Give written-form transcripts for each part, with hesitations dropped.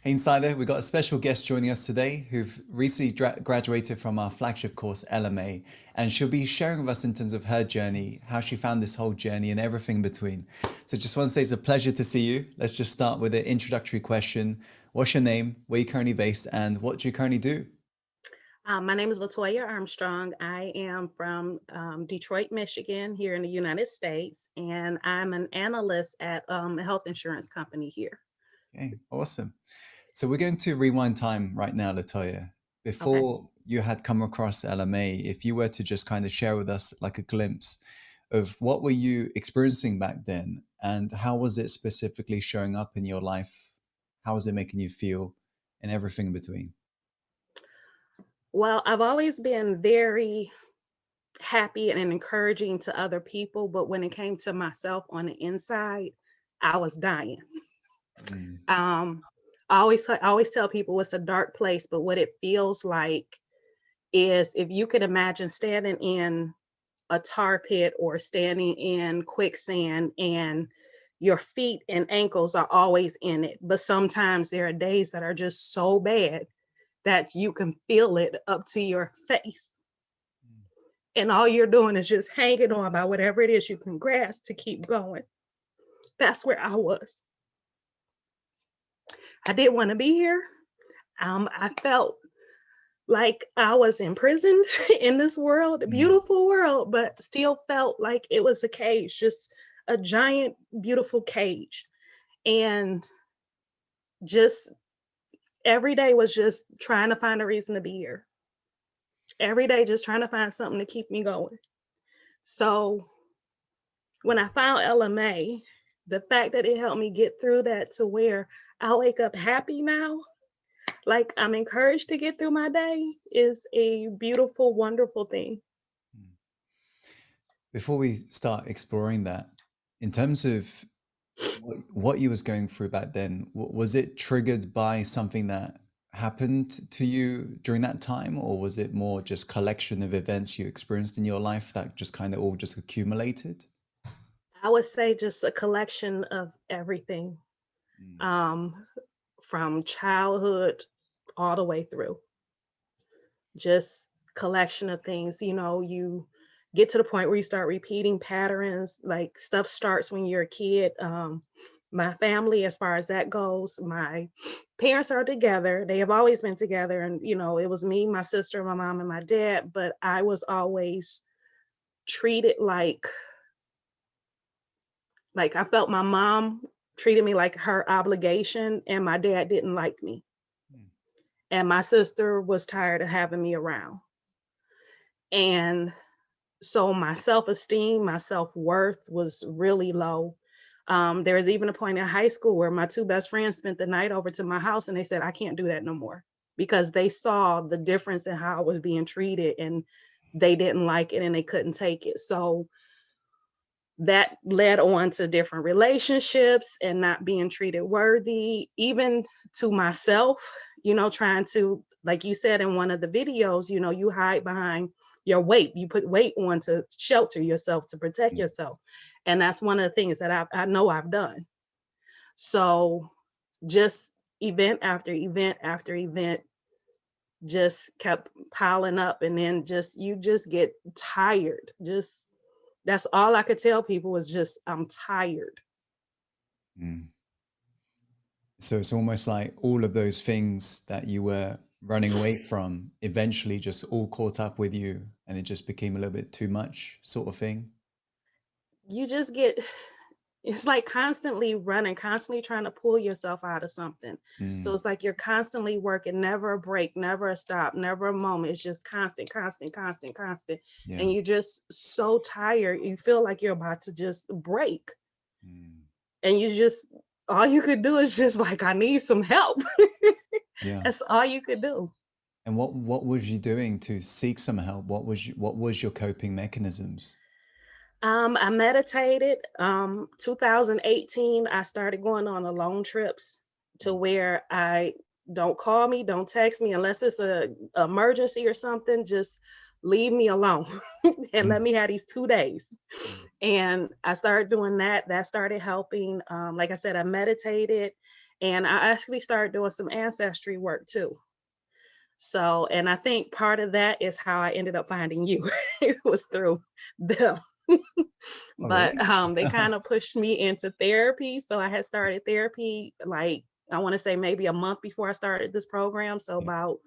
Hey Insider, we've got a special guest joining us today who've recently graduated from our flagship course, LMA, and she'll be sharing with us in terms of her journey, how she found this whole journey and everything in between. So just want to say it's a pleasure to see you. Let's just start with an introductory question. What's your name? Where are you currently based? And what do you currently do? My name is Latoya Armstrong. I am from Detroit, Michigan, here in the United States, and I'm an analyst at a health insurance company here. Okay, awesome. So we're going to rewind time right now, Latoya. Okay. Before you had come across LMA, if you were to just kind of share with us like a glimpse of what were you experiencing back then and how was it specifically showing up in your life? How was it making you feel and everything in between? Well, I've always been very happy and encouraging to other people, but when it came to myself on the inside, I was dying. Mm, Um, I always tell people it's a dark place, but what it feels like is if you could imagine standing in a tar pit or standing in quicksand and your feet and ankles are always in it. But sometimes there are days that are just so bad that you can feel it up to your face. And all you're doing is just hanging on by whatever it is you can grasp to keep going. That's where I was. I didn't want to be here. I felt like I was imprisoned in this world, a mm, beautiful world, but still felt like it was a cage, just a giant, beautiful cage. And just every day was just trying to find a reason to be here. Every day, just trying to find something to keep me going. So when I found LMA, the fact that it helped me get through that to where I wake up happy now, like I'm encouraged to get through my day, is a beautiful, wonderful thing. mm. Before we start exploring that, in terms of what you was going through back then, was it triggered by something that happened to you during that time, or was it more just collection of events you experienced in your life that just kind of all just accumulated? I would say just a collection of everything, Mm, um, from childhood all the way through. Just collection of things. You get to the point where you start repeating patterns, like stuff starts when you're a kid. My family, as far as that goes, my parents are together. They have always been together. And, it was me, my sister, my mom, and my dad, but I was always treated like I felt my mom treated me like her obligation, and my dad didn't like me. mm, And my sister was tired of having me around. And so my self-esteem, my self-worth was really low. There was even a point in high school where my two best friends spent the night over to my house and they said, I can't do that no more because they saw the difference in how I was being treated and they didn't like it and they couldn't take it. So that led on to different relationships and not being treated worthy, even to myself, trying to, like you said in one of the videos, you hide behind your weight. You put weight on to shelter yourself, to protect mm. yourself. And that's one of the things that I know I've done. So just event after event after event just kept piling up. And then you just get tired. Just that's all I could tell people was just, I'm tired. Mm. So it's almost like all of those things that you were running away from eventually just all caught up with you and it just became a little bit too much, sort of thing. You just get, it's like constantly running, constantly trying to pull yourself out of something. So Mm, it's like you're constantly working, never a break, never a stop, never a moment. It's just constant, constant, constant, constant. yeah. And you're just so tired. You feel like you're about to just break. Mm, And all you could do is just like, I need some help. yeah. That's all you could do. And what was you doing to seek some help? What was your coping mechanisms? I meditated. 2018, I started going on alone trips to Mm, where I don't call me, don't text me unless it's a emergency or something. Just leave me alone and let mm, me have these 2 days. mm, And I started doing that. That started helping. Like I said, I meditated, And I actually started doing some ancestry work too. So, and I think part of that is how I ended up finding you. It was through them. Oh, But really? they kind of pushed me into therapy. So I had started therapy like I want to say maybe a month before I started this program. So Yeah. about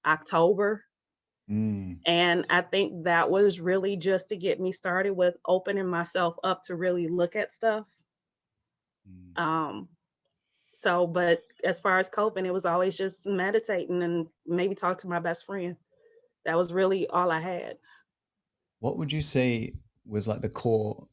October. Mm, And I think that was really just to get me started with opening myself up to really look at stuff. mm, Um, so, but as far as coping, it was always just meditating and maybe talk to my best friend. That was really all I had. what would you say was like the core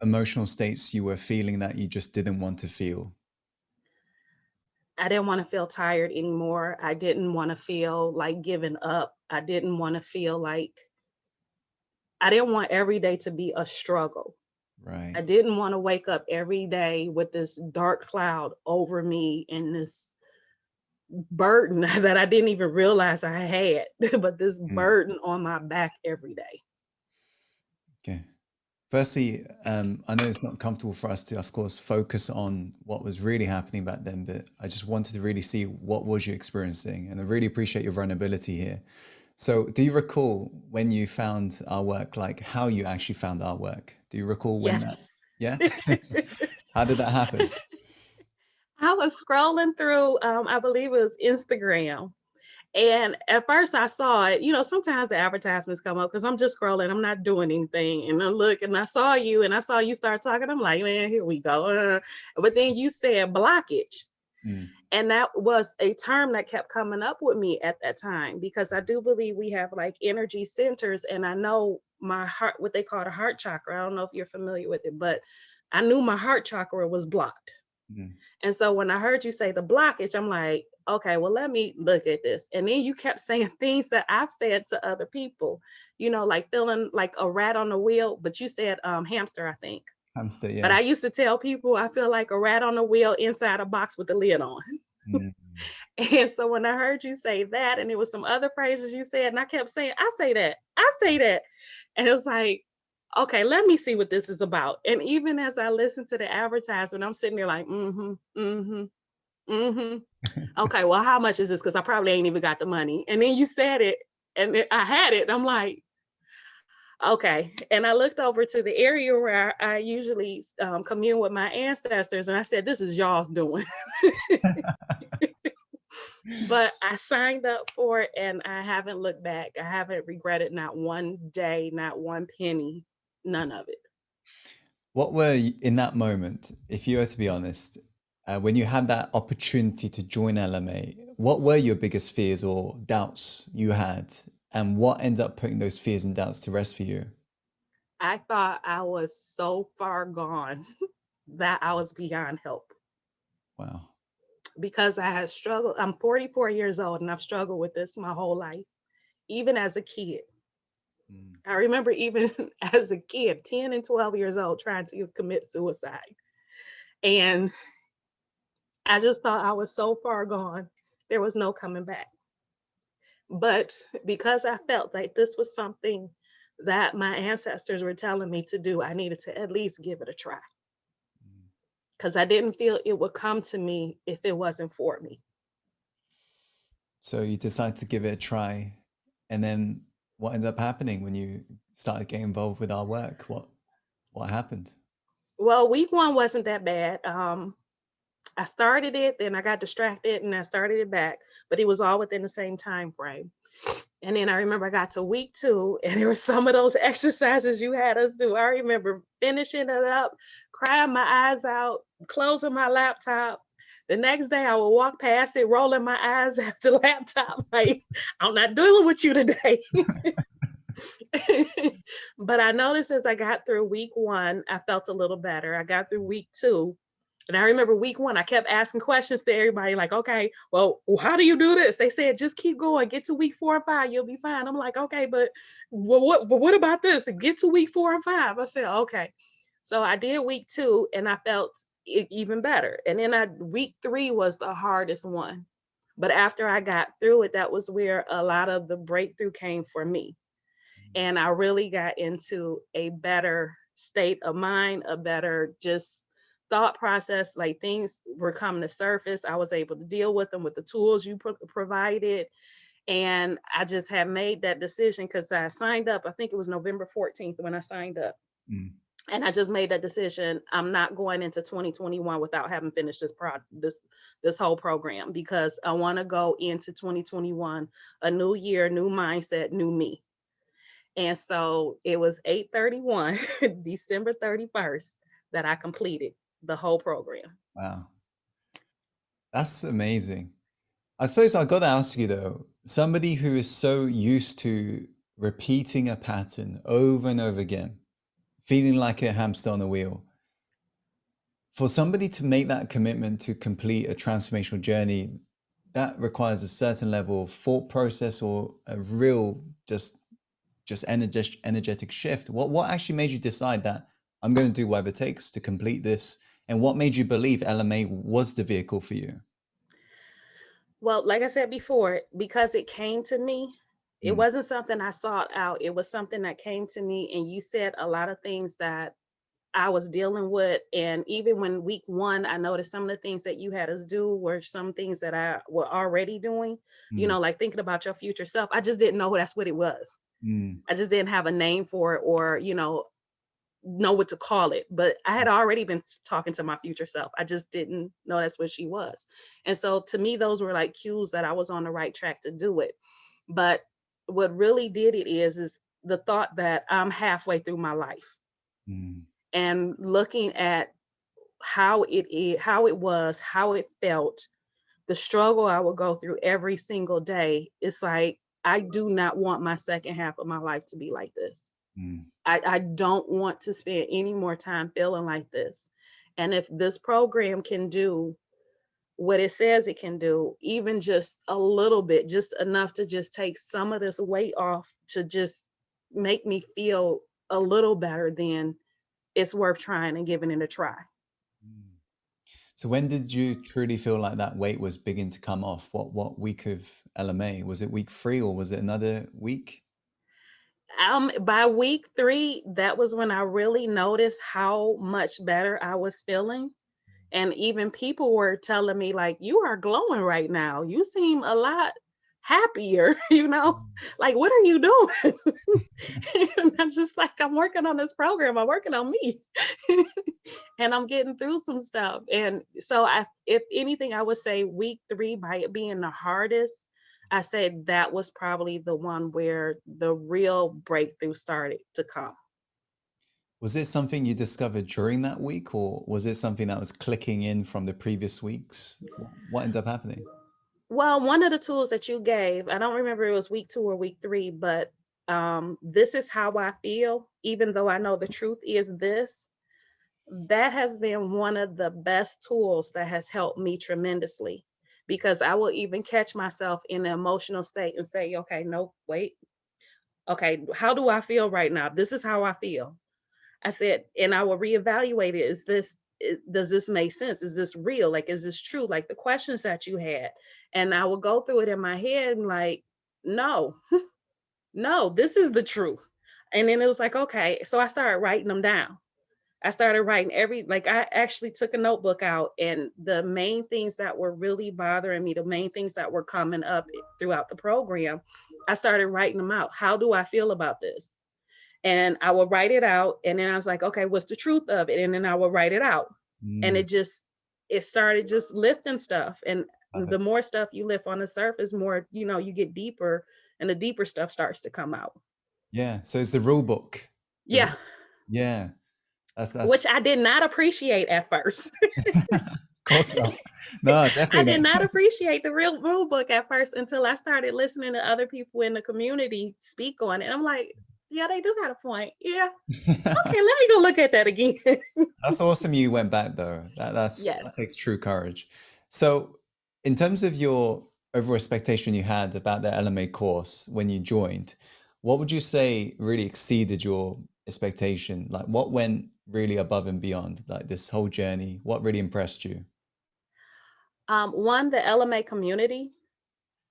emotional states you were feeling that you just didn't want to feel? I didn't want to feel tired anymore. I didn't want to feel like giving up. I didn't want to feel like I didn't want every day to be a struggle. I Right. didn't want to wake up every day with this dark cloud over me and this burden that I didn't even realize I had, but this Mm, burden on my back every day. okay. Firstly, I know it's not comfortable for us to, of course, focus on what was really happening back then, but I just wanted to really see what was you experiencing, and I really appreciate your vulnerability here. So, do you recall when you found our work, like how you actually found our work? Do you recall when that? Yes. Yeah. How did that happen? I was scrolling through, I believe it was Instagram. And at first I saw it, sometimes the advertisements come up because I'm just scrolling, I'm not doing anything. And I look and I saw you and I saw you start talking. I'm like, man, here we go. But then you said blockage. Mm, And that was a term that kept coming up with me at that time because I do believe we have like energy centers. And I know my heart, what they call the heart chakra. I don't know if you're familiar with it, but I knew my heart chakra was blocked. mm, And so when I heard you say the blockage, I'm like, okay, well, let me look at this. And then you kept saying things that I've said to other people, like feeling like a rat on the wheel, but you said hamster, I think. hamster, But yeah. I used to tell people I feel like a rat on the wheel inside a box with the lid on. Mm, And so when I heard you say that, and it was some other phrases you said, and I kept saying, I say that, I say that. And it was like, okay, let me see what this is about. And even as I listened to the advertisement, I'm sitting there like, mm-hmm, mm-hmm, mm-hmm. Okay, well, how much is this? Because I probably ain't even got the money. And then you said it, and I had it. And I'm like, okay. And I looked over to the area where I usually commune with my ancestors, and I said, this is y'all's doing. But I signed up for it and I haven't looked back. I haven't regretted not one day, not one penny, none of it. What were in that moment, if you were to be honest, when you had that opportunity to join LMA, what were your biggest fears or doubts you had, and what ended up putting those fears and doubts to rest for you? I thought I was so far gone that I was beyond help Wow. because I had struggled. I'm 44 years old and I've struggled with this my whole life, even as a kid. Mm. I remember even as a kid, 10 and 12 years old, trying to commit suicide. And I just thought I was so far gone, there was no coming back. But because I felt like this was something that my ancestors were telling me to do, I needed to at least give it a try Mm. because I didn't feel it would come to me if it wasn't for me. So you decided to give it a try, and then what ends up happening when you started getting involved with our work? What happened? Well, week one wasn't that bad. I started it, then I got distracted and I started it back, but it was all within the same time frame. And then I remember I got to week two, and there were some of those exercises you had us do. I remember finishing it up, crying my eyes out, closing my laptop. The next day, I would walk past it, rolling my eyes at the laptop, like, I'm not dealing with you today. But I noticed as I got through week one, I felt a little better. I got through week two, and I remember week one, I kept asking questions to everybody, like, okay, well, how do you do this? They said, just keep going, get to week 4 and 5, you'll be fine. I'm like, okay, but what about this? Get to week 4 and 5. I said, okay. So I did week two and I felt even better. And then week three was the hardest one. But after I got through it, that was where a lot of the breakthrough came for me. And I really got into a better state of mind, a better just thought process, like things were coming to surface. I was able to deal with them with the tools you provided. And I just had made that decision because I signed up. I think it was November 14th when I signed up. Mm. And I just made that decision. I'm not going into 2021 without having finished this whole program, because I want to go into 2021 a new year, new mindset, new me. And so it was 8/31, December 31st, that I completed the whole program. Wow, that's amazing. I suppose I got to ask you though, somebody who is so used to repeating a pattern over and over again, feeling like a hamster on a wheel, for somebody to make that commitment to complete a transformational journey, that requires a certain level of thought process or a real just energetic shift. What actually made you decide that I'm going to do whatever it takes to complete this? And what made you believe LMA was the vehicle for you? Well, like I said before, because it came to me, it Mm, wasn't something I sought out. It was something that came to me. And you said a lot of things that I was dealing with. And even when week one, I noticed some of the things that you had us do were some things that I were already doing, mm, like thinking about your future self. I just didn't know that's what it was. mm, I just didn't have a name for it, or, know what to call it. But I had already been talking to my future self. I just didn't know that's what she was. And so to me, those were like cues that I was on the right track to do it. But what really did it is the thought that I'm halfway through my life, mm, and looking at how it is, how it was, how it felt, the struggle I would go through every single day. It's like, I do not want my second half of my life to be like this. mm, I don't want to spend any more time feeling like this. And if this program can do what it says it can do, even just a little bit, just enough to just take some of this weight off, to just make me feel a little better, then it's worth trying and giving it a try. mm. So when did you truly feel like that weight was beginning to come off? What week of LMA? Was it week 3 or was it another week? By week 3, that was when I really noticed how much better I was feeling. And even people were telling me, like, "You are glowing right now. You seem a lot happier," Mm. like, "What are you doing?" And I'm just like, "I'm working on this program. I'm working on me." And I'm getting through some stuff. And so if anything, I would say week 3, by it being the hardest, I said that was probably the one where the real breakthrough started to come. Was it something you discovered during that week, or was it something that was clicking in from the previous weeks? What ended up happening? Well, one of the tools that you gave, I don't remember it was week 2 or week 3, but this is how I feel, even though I know the truth is this. That has been one of the best tools that has helped me tremendously, because I will even catch myself in an emotional state and say, okay, no, wait. Okay, how do I feel right now? This is how I feel. I said, and I will reevaluate it. Does this make sense? Is this real? Like, is this true? Like the questions that you had. And I will go through it in my head and like, no, no, this is the truth. And then it was like, okay. So I started writing them down. I started writing I actually took a notebook out, and the main things that were really bothering me, the main things that were coming up throughout the program, I started writing them out. How do I feel about this? And I would write it out, and then I was like, okay, what's the truth of it? And then I would write it out. And Mm, it started just lifting stuff. And love the it. more stuff you lift on the surface, more, you get deeper, and the deeper stuff starts to come out. Yeah, so it's the rule book. The Yeah. rule yeah, Which that's I did not appreciate at first. of course not. No, I definitely did not not. appreciate the real rule book at first until I started listening to other people in the community speak on it. I'm like, yeah, they do got a point. Yeah. Okay, let me go look at that again. That's awesome you went back though. That Yes. takes true courage. So, in terms of your overall expectation you had about the LMA course when you joined, what would you say really exceeded your expectation? Like what went really above and beyond like this whole journey? What really impressed you? One, the LMA community.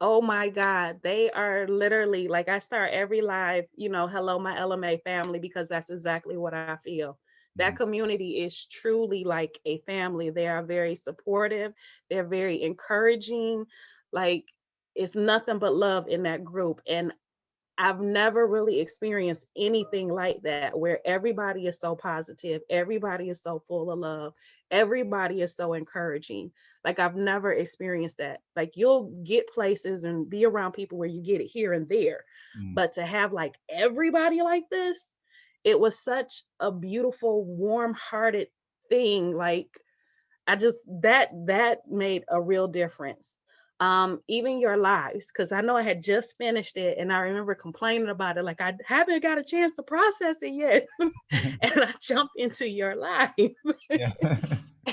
Oh my God. They are literally like, I start every live, hello, my LMA family, because that's exactly what I feel. Mm, That community is truly like a family. They are very supportive, they're very encouraging. Like, it's nothing but love in that group. And I've never really experienced anything like that where everybody is so positive, everybody is so full of love, everybody is so encouraging. Like, I've never experienced that. Like, you'll get places and be around people where you get it here and there, mm, but to have like everybody like this, it was such a beautiful, warm-hearted thing. Like, I just that made a real difference. Even your lives, because I know I had just finished it and I remember complaining about it, like I haven't got a chance to process it yet. And I jumped into your life. yeah.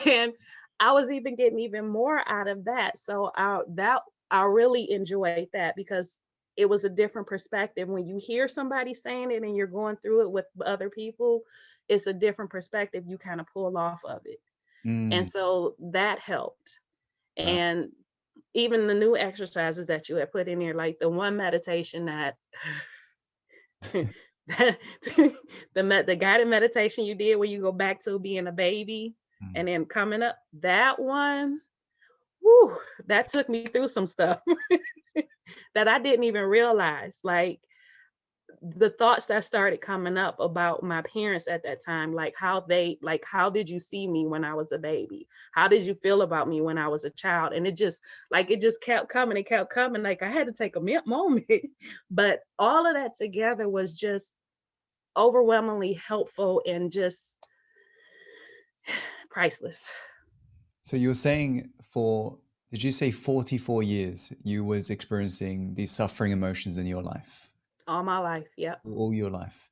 And I was even getting even more out of that. So I really enjoyed that because it was a different perspective. When you hear somebody saying it and you're going through it with other people, it's a different perspective you kind of pull off of it. And Mm, so that helped. right. And even the new exercises that you had put in here, like the one meditation that that the guided meditation you did where you go back to being a baby Mm. and then coming up, that one, whew, that took me through some stuff that I didn't even realize. Like, the thoughts that started coming up about my parents at that time, like how did you see me when I was a baby, how did you feel about me when I was a child, and it just kept coming, it kept coming. Like, I had to take a moment. But all of that together was just overwhelmingly helpful and just priceless. So you were saying for, did you say 44 years you was experiencing these suffering emotions in your life, All my life, yep. all your life?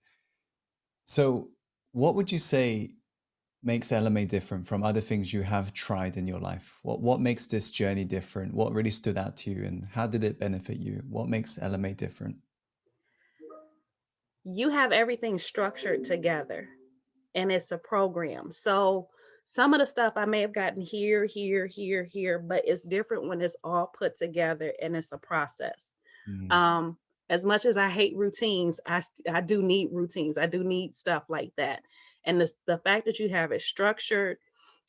So what would you say makes LMA different from other things you have tried in your life? What makes this journey different? What really stood out to you and how did it benefit you? What makes LMA different? You have everything structured together and it's a program. So some of the stuff I may have gotten here, but it's different when it's all put together and it's a process. Mm, Um, as much as I hate routines, I do need routines. I do need stuff like that. And the fact that you have it structured,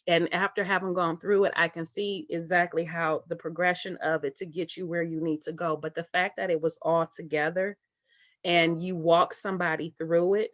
and after having gone through it, I can see exactly how the progression of it to get you where you need to go. But the fact that it was all together and you walk somebody through it,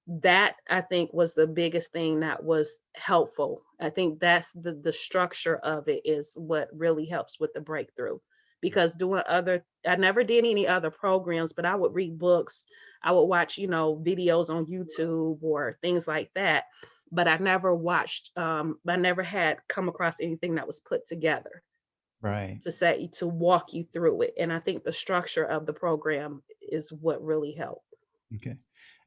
that I think was the biggest thing that was helpful. I think that's the structure of it is what really helps with the breakthrough. Because I never did any other programs, but I would read books, I would watch, videos on YouTube or things like that. But I never had come across anything that was put together right. to walk you through it. And I think the structure of the program is what really helped. Okay.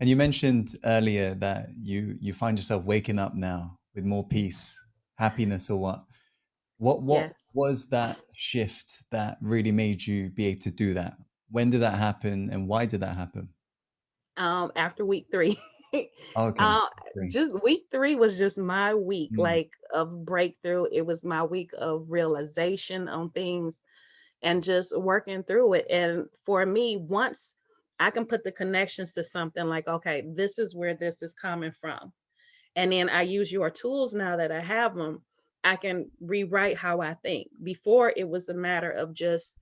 And you mentioned earlier that you find yourself waking up now with more peace, happiness, or what? What Yes. was that shift that really made you be able to do that? When did that happen and why did that happen? After week 3. Okay. uh, Agree. just week 3 was just my week, Mm, like, of breakthrough. It was my week of realization on things and just working through it. And for me, once I can put the connections to something like, okay, this is where this is coming from. And then I use your tools now that I have them. I can rewrite how I think. Before, it was a matter of just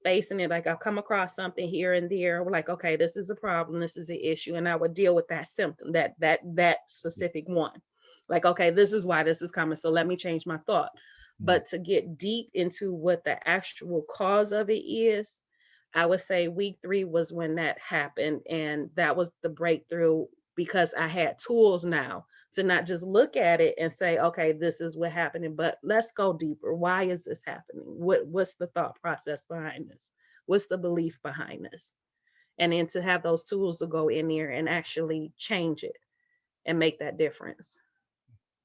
facing it. Like, I'll come across something here and there. We're like, okay, this is a problem, this is an issue, and I would deal with that symptom, that specific one. Like, okay, this is why this is coming, so let me change my thought. mm, But to get deep into what the actual cause of it is, I would say week 3 was when that happened, and that was the breakthrough because I had tools now to not just look at it and say, okay, this is what happening, but let's go deeper. Why is this happening? What's the thought process behind this? What's the belief behind this? And then to have those tools to go in there and actually change it and make that difference.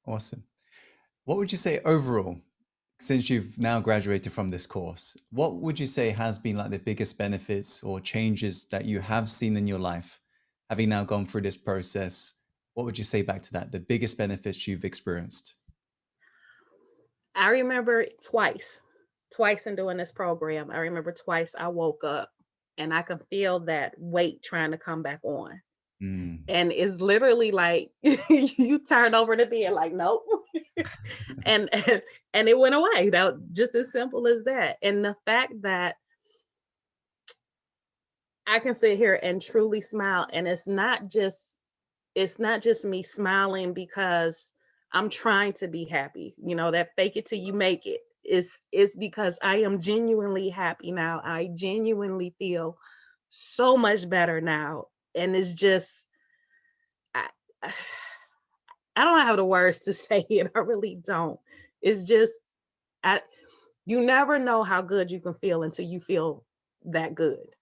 awesome. What would you say overall, since you've now graduated from this course, what would you say has been like the biggest benefits or changes that you have seen in your life, having now gone through this process? What would you say back to that? The biggest benefits you've experienced? I remember twice in doing this program. I remember twice I woke up and I could feel that weight trying to come back on. Mm. And it's literally like you turn over the bed like, nope. and, and and it went away. That just as simple as that. And the fact that I can sit here and truly smile, and it's not just me smiling because I'm trying to be happy. That fake it till you make it. It's because I am genuinely happy now. I genuinely feel so much better now. And it's just I, I don't have the words to say it. I really don't. It's just I you never know how good you can feel until you feel that good.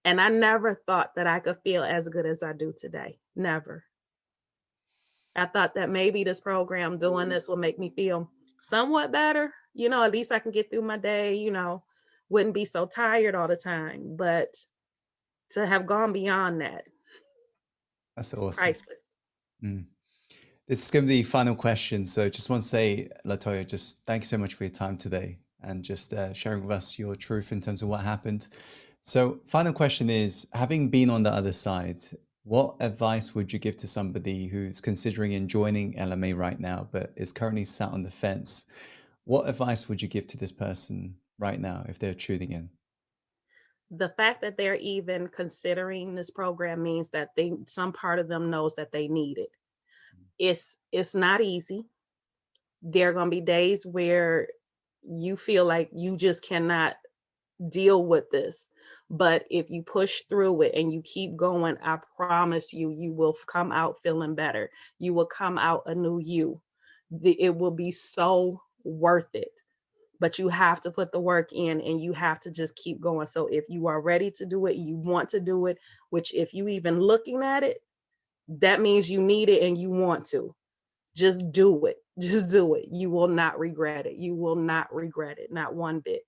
And I never thought that I could feel as good as I do today. Never. I thought that maybe this program doing this will make me feel somewhat better. At least I can get through my day, wouldn't be so tired all the time. But to have gone beyond that, That's it's awesome. priceless. Mm. This is going to be the final question. So just want to say, Latoya, just thank you so much for your time today and just sharing with us your truth in terms of what happened. So final question is, having been on the other side, what advice would you give to somebody who's considering in joining LMA right now, but is currently sat on the fence? What advice would you give to this person right now if they're tuning in? The fact that they're even considering this program means that some part of them knows that they need it. It's not easy. There are going to be days where you feel like you just cannot deal with this. But if you push through it and you keep going, I promise you, you will come out feeling better. You will come out a new you. It will be so worth it. But you have to put the work in and you have to just keep going. So if you are ready to do it, you want to do it, which if you even looking at it, that means you need it and you want to. Just do it. Just do it. You will not regret it. You will not regret it, not one bit.